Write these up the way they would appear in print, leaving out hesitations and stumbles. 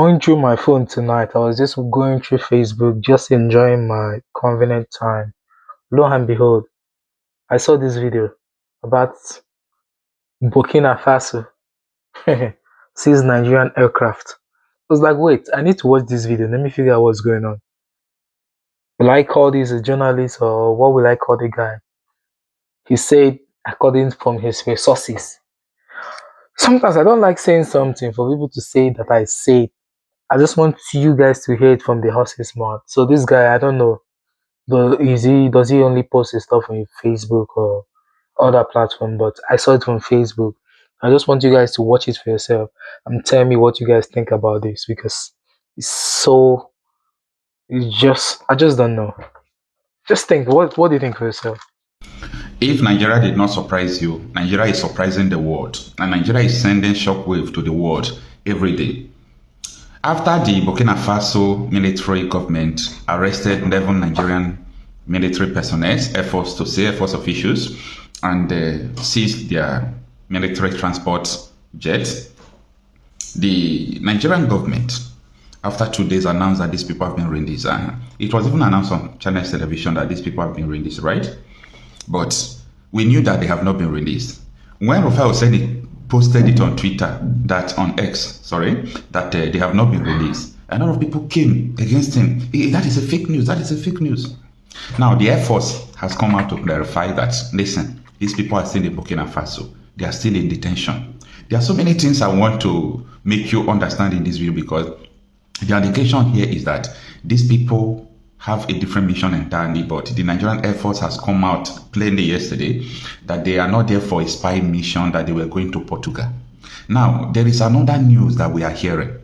Going through my phone tonight, I was just going through Facebook, just enjoying my convenient time. Lo and behold, I saw this video about Burkina Faso sees Nigerian aircraft. I was like, wait, I need to watch this video. Let me figure out what's going on. Will I call this a journalist or what will I call the guy? He said, according from his resources. Sometimes I don't like saying something for people to say that I say it. I just want you guys to hear it from the horse's mouth. So this guy, I don't know. Does he only post his stuff on Facebook or other platform? But I saw it from Facebook. I just want you guys to watch it for yourself and tell me what you guys think about this because it's so I just don't know. Just think what do you think for yourself? If Nigeria did not surprise you, Nigeria is surprising the world, and Nigeria is sending shockwave to the world every day. After the Burkina Faso military government arrested 11 Nigerian military personnel, Air Force to say Air Force officials, and seized their military transport jets, the Nigerian government, after 2 days, announced that these people have been released. And it was even announced on Channels Television that these people have been released, right? But we knew that they have not been released. When Rafael said it, posted it on Twitter, that on X, sorry, that they have not been released, a lot of people came against him. That is a fake news. That is a fake news. Now, the Air Force has come out to clarify that, listen, these people are still in Burkina Faso. They are still in detention. There are so many things I want to make you understand in this video because the allegation here is that these people have a different mission entirely, but the Nigerian Air Force has come out plainly yesterday that they are not there for a spy mission, that they were going to Portugal. Now, there is another news that we are hearing,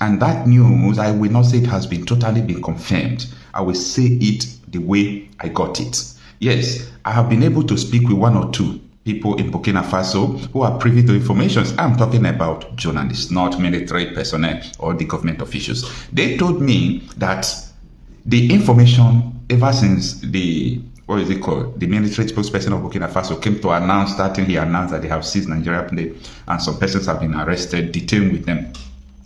and that news, I will not say it has been totally been confirmed. I will say it the way I got it. Yes, I have been able to speak with one or two people in Burkina Faso who are privy to information. I'm talking about journalists, not military personnel or the government officials. They told me that the information ever since the the military spokesperson of Burkina Faso came to announce that thing, he announced that they have seized Nigeria plane and some persons have been arrested, detained with them.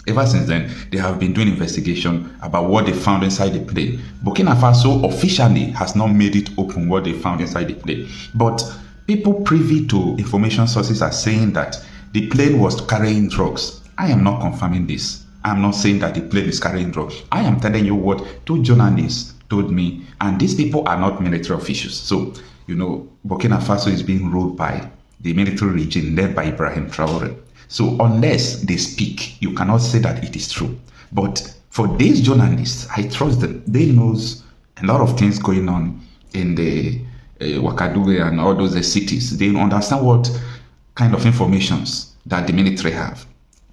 Ever since then, they have been doing investigation about what they found inside the plane. Burkina Faso officially has not made it open what they found inside the plane, but people privy to information sources are saying that the plane was carrying drugs. I am not confirming this. I'm not saying that the plane is carrying drugs. I am telling you what two journalists told me, and these people are not military officials. So, Burkina Faso is being ruled by the military regime led by Ibrahim Traore. So unless they speak, you cannot say that it is true. But for these journalists, I trust them. They knows a lot of things going on in the Wakaduwe and all those cities. They understand what kind of informations that the military have.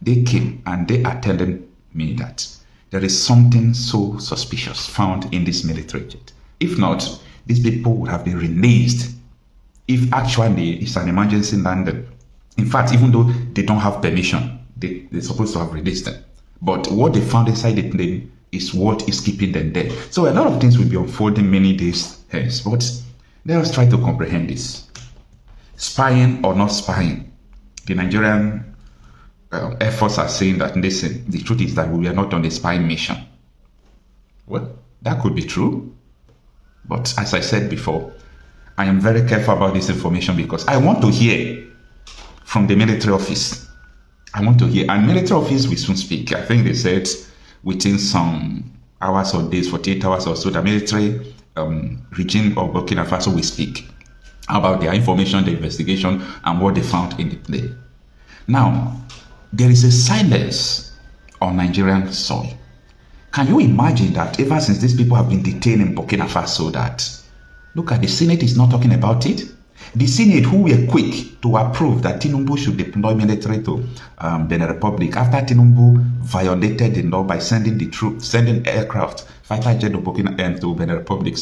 They came and they are telling me that there is something so suspicious found in this military jet. If not, these people would have been released if actually it's an emergency landing. In fact, even though they don't have permission, they're supposed to have released them. But what they found inside the plane is what is keeping them there. So a lot of things will be unfolding many days hence. But let us try to comprehend this. Spying or not spying, the Nigerian Air Force are saying that, listen, the truth is that we are not on a spying mission. Well, that could be true. But as I said before, I am very careful about this information because I want to hear from the military office. I want to hear, and military office will soon speak. I think they said within some hours or days, 48 hours or so, the military regime of Burkina Faso will speak about their information, the investigation, and what they found in the plane. Now, there is a silence on Nigerian soil. Can you imagine that ever since these people have been detained in Burkina Faso, that, look at the Senate is not talking about it? The Senate, who were quick to approve that Tinubu should deploy military to Benin Republic after Tinubu violated the law by sending aircraft, fighter jet to Benin Republic,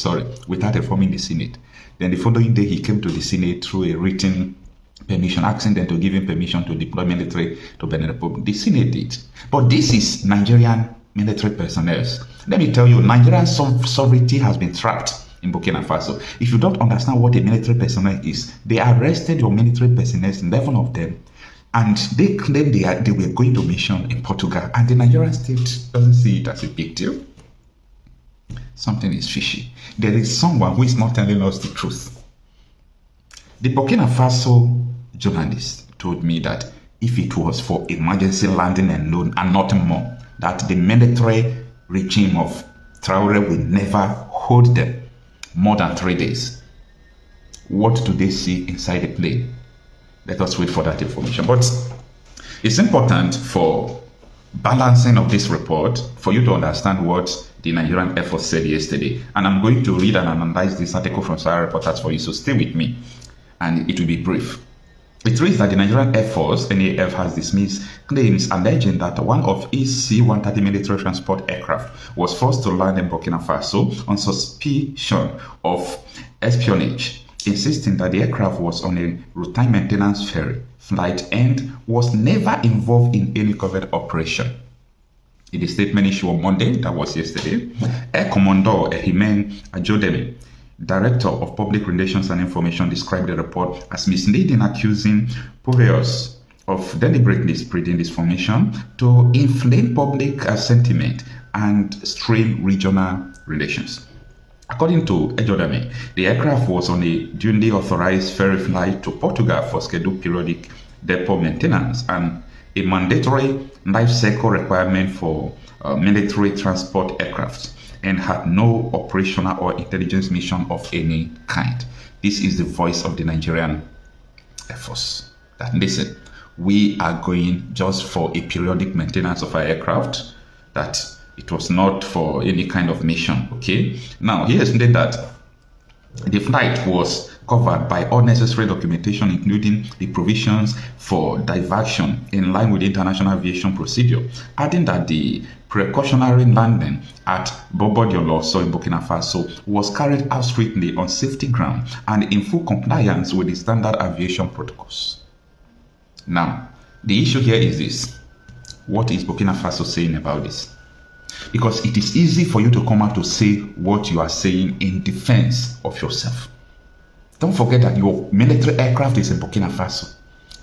without informing the Senate. Then the following day, he came to the Senate through a written permission, asking them to give him permission to deploy military to Benin Republic. The Senate did. But this is Nigerian military personnel. Let me tell you, Nigerian sovereignty has been trapped in Burkina Faso. If you don't understand what a military personnel is, they arrested your military personnel, 11 of them, And they claim they were going to mission in Portugal, and the Nigerian state doesn't see it as a big deal. Something is fishy. There is someone who is not telling us the truth. The Burkina Faso journalist told me that if it was for emergency landing alone and nothing more, that the military regime of Traore will never hold them more than 3 days. What do they see inside the plane? Let us wait for that information. But it's important for balancing of this report for you to understand what the Nigerian Air Force said yesterday. And I'm going to read and analyze this article from Sahara Reporters for you, so stay with me. And it will be brief. It reads that the Nigerian Air Force, NAF, has dismissed claims alleging that one of its C-130 military transport aircraft was forced to land in Burkina Faso on suspicion of espionage, insisting that the aircraft was on a routine maintenance ferry flight and was never involved in any covert operation. In the statement issued on Monday, that was yesterday, Air Commodore Ehimen Ajodeme, Director of Public Relations and Information, described the report as misleading, accusing purveyors of deliberately spreading disinformation to inflame public sentiment and strain regional relations. According to Ejodame, the aircraft was on a duly authorized ferry flight to Portugal for scheduled periodic depot maintenance and a mandatory life cycle requirement for military transport aircraft, and had no operational or intelligence mission of any kind. This is the voice of the Nigerian Air Force. That listen, we are going just for a periodic maintenance of our aircraft, that it was not for any kind of mission, okay? Now, he has stated that the flight was covered by all necessary documentation, including the provisions for diversion in line with international aviation procedure, adding that the precautionary landing at Bobo-Dioulasso in Burkina Faso was carried out strictly on safety ground and in full compliance with the standard aviation protocols. Now, the issue here is this. What is Burkina Faso saying about this? Because it is easy for you to come out to say what you are saying in defense of yourself. Don't forget that your military aircraft is in Burkina Faso.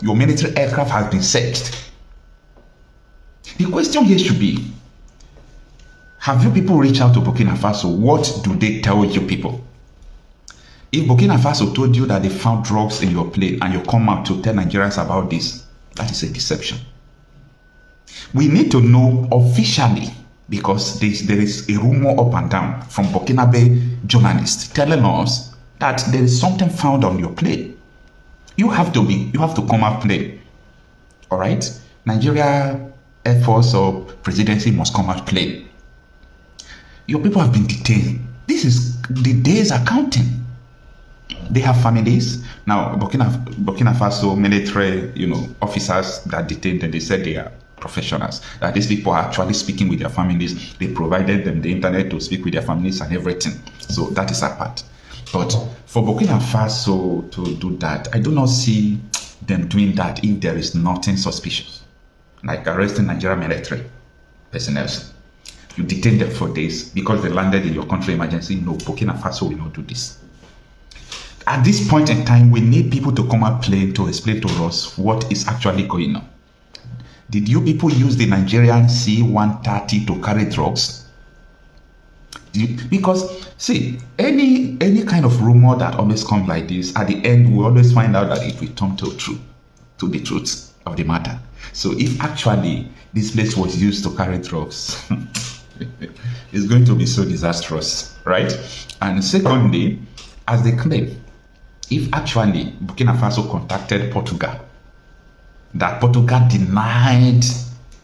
Your military aircraft has been searched. The question here should be, have you people reached out to Burkina Faso? What do they tell you people? If Burkina Faso told you that they found drugs in your plane and you come out to tell Nigerians about this, that is a deception. We need to know officially, because there is a rumor up and down from Burkinabe journalists telling us that there is something found on your plane. You have to come out plane. All right? Nigeria Air Force or presidency must come out plane. Your people have been detained. This is, the days are counting. They have families. Now, Burkina Faso military, officers that detained them, they said they are professionals, that these people are actually speaking with their families. They provided them the internet to speak with their families and everything. So that is a part. But for Burkina Faso to do that, I do not see them doing that if there is nothing suspicious, like arresting Nigerian military personnel. You detain them for days because they landed in your country emergency. No, Burkina Faso will not do this. At this point in time, we need people to come out plain to explain to us what is actually going on. Did you people use the Nigerian C-130 to carry drugs? Because, see, any kind of rumor that always comes like this, at the end, we always find out that it will turn to the truth of the matter. So if actually this place was used to carry drugs, it's going to be so disastrous, right? And secondly, as they claim, if actually Burkina Faso contacted Portugal, that Portugal denied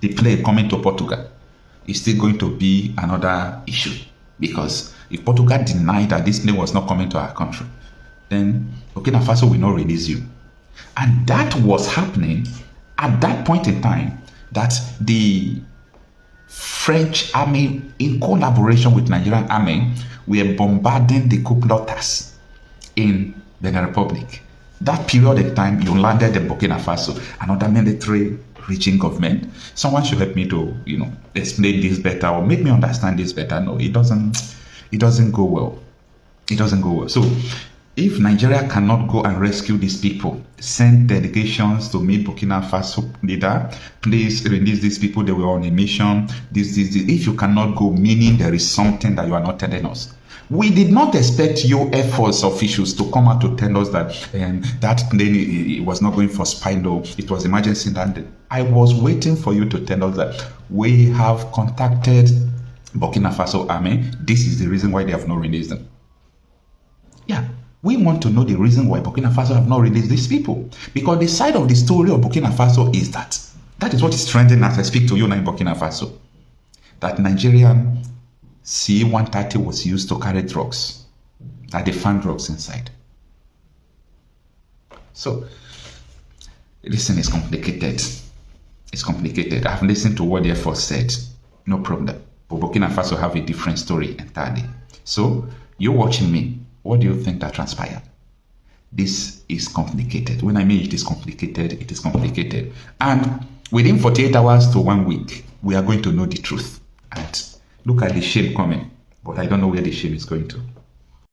the plane coming to Portugal, it's still going to be another issue. Because if Portugal denied that this plane was not coming to our country, then Burkina Faso will not release you. And that was happening at that point in time, that the French army, in collaboration with Nigerian army, were bombarding the coup plotters in Benin Republic. That period of time, you landed in Burkina Faso, another military regime government. Someone should help me to, explain this better or make me understand this better. No, it doesn't go well. It doesn't go well. So If Nigeria cannot go and rescue these people, send delegations to meet Burkina Faso leader, please release these people, they were on a mission, this. If you cannot go, meaning there is something that you are not telling us. We did not expect you Air Force officials to come out to tell us that that plane was not going for spy low, it was emergency landing. I was waiting for you to tell us that we have contacted Burkina Faso army. This is the reason why they have not released them. Yeah, we want to know the reason why Burkina Faso have not released these people. Because the side of the story of Burkina Faso is that is what is trending as I speak to you now in Burkina Faso. That Nigerian C-130 was used to carry drugs. That they found drugs inside. So, listen, it's complicated. It's complicated. I've listened to what the Air Force said. No problem. But Burkina Faso have a different story entirely. So, you're watching me. What do you think that transpired? This is complicated. When I mean it is complicated, it is complicated. And within 48 hours to 1 week, we are going to know the truth. And look at the shame coming. But I don't know where the shame is going to.